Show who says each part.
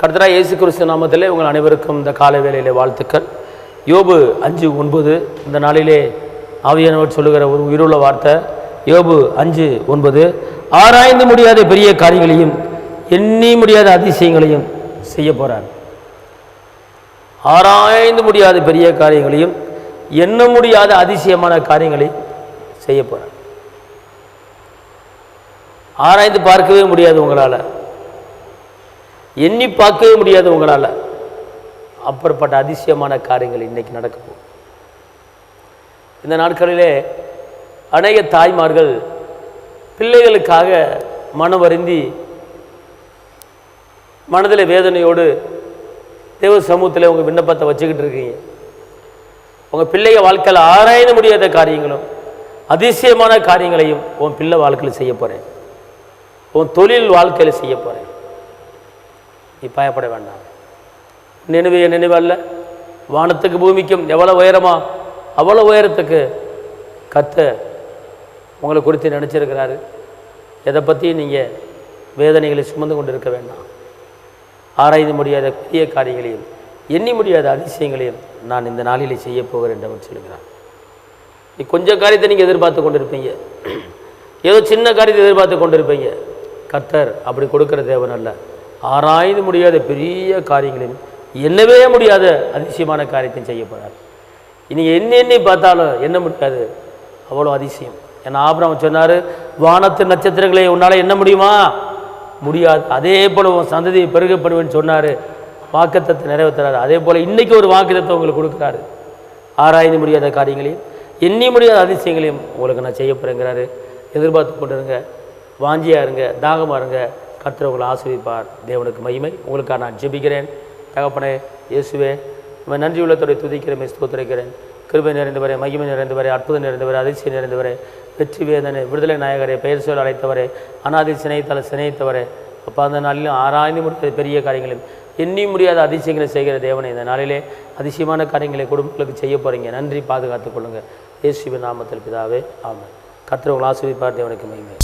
Speaker 1: கர்த்தராகிய இயேசு கிறிஸ்து நாமத்திலே உங்கள் அனைவருக்கும் இந்த காலை வேளையிலே வாழ்த்துக்கள். யோபு 5:9 இந்த நாளிலே ஆவியானவர் சொல்லுகிற ஒரு உயிருள்ள வார்த்தை. யோபு 5:9 ஆராய்ந்து முடியாத பெரிய காரியங்களையும் எண்ணி முடியாத அதிசயங்களையும் செய்ய போகிறார். ஆராய்ந்து முடியாத பெரிய காரியங்களையும் எண்ண முடியாத அதிசயமான காரியங்களையும் செய்ய போகிறார். ஆராய்ந்து பார்க்கவே முடியாது உங்களால், எண்ணி பார்க்கவே முடியாது உங்களால். அப்படிப்பட்ட அதிசயமான காரியங்கள் இன்னைக்கு நடக்க போகும். இந்த நாட்களிலே அநேக தாய்மார்கள் பிள்ளைகளுக்காக மனம் வருந்தி மனதில் வேதனையோடு தேவ சமூகத்தில் உங்கள் விண்ணப்பத்தை வச்சுக்கிட்டு இருக்கீங்க. உங்கள் பிள்ளைய வாழ்க்கையில் ஆராய்ந்து முடியாத காரியங்களும் அதிசயமான காரியங்களையும் உன் பிள்ளை வாழ்க்கையில் செய்ய போகிறேன், உன் தொழில் வாழ்க்கையில் செய்ய போகிறேன். நீ பயப்பட வேண்டாம். நினைவல்ல, வானத்துக்கு பூமிக்கும் எவ்வளோ உயரமா அவ்வளோ உயரத்துக்கு கர்த்தர் உங்களை குறித்து நினச்சிருக்கிறாரு. எதை பற்றியும் நீங்கள் வேதனைகளை சுமந்து கொண்டு இருக்க வேண்டாம். ஆராய்ந்து முடியாத பெரிய காரியங்களையும் எண்ணி முடியாத அதிசயங்களையும் நான் இந்த நாளிலே செய்ய போகிறேன் என்று அவர் சொல்லுகிறார். நீ கொஞ்சம் காரியத்தை நீங்கள் எதிர்பார்த்து கொண்டு இருப்பீங்க, ஏதோ சின்ன காரியத்தை எதிர்பார்த்து கொண்டு இருப்பீங்க. கர்த்தர் அப்படி கொடுக்கிற தேவன் அல்ல. ஆராய்ந்து முடியாத பெரிய காரியங்களையும் எண்ணவே முடியாத அதிசயமான காரியத்தையும் செய்ய போகிறார். நீங்கள் எண்ணி பார்த்தாலும் எண்ண முடியாது, அவ்வளோ அதிசயம். ஏன்னா ஆபிரகாம் சொன்னார், வானத்து நட்சத்திரங்களை உன்னால் எண்ண முடியுமா? முடியாது. அதே போல் உன் சந்ததியை பெருகப்படுவேன்னு சொன்னார். வாக்குத்தத்தை நிறைவேற்றுறாரு. அதே போல் இன்றைக்கி ஒரு வாக்குத்தத்தை உங்களுக்கு கொடுக்குறாரு. ஆராய்ந்து முடியாத காரியங்களையும் எண்ணி முடியாத அதிசயங்களையும் உங்களுக்கு நான் செய்ய போகிறேங்கிறாரு. எதிர்பார்த்து கொண்டு இருங்க, வாஞ்சியாக இருங்க, தாகமாக இருங்க. கர்த்தர் உங்களை ஆசீர்வதிப்பார். தேவனுக்கு மகிமை. உங்களுக்காக நான் ஜெபிக்கிறேன். தகப்பனே இயேசுவே, நம்ம நன்றி உள்ளத்தோடு துதிக்கிறேன், ஸ்தோத்திரிக்கிறேன். கிருபை நிறைந்தவரே, மகிமை நிறைந்தவரே, அற்புதம் நிறைந்தவரே, அதிசயம் நிறைந்தவரே, வெற்றி வேதனை விடுதலை நாயகரே, பெயர் சொல் அழைத்தவரே, அனாதி சினைத்தவரே, அப்போ அந்த நாளிலும் ஆராய்ந்து முடியாத பெரிய காரியங்களையும் எண்ணி முடியாத அதிசயங்களை செய்கிற தேவனை இந்த நாளிலே அதிசயமான காரியங்களை குடும்பங்களுக்கு செய்ய போகிறீங்க. நன்றி, பாதுகாத்துக் கொள்ளுங்கள். இயேசுவின் நாமத்தில் பிதாவே, ஆமென். கர்த்தர் உங்களை ஆசீர்வதிப்பார். தேவனுக்கு மகிமை.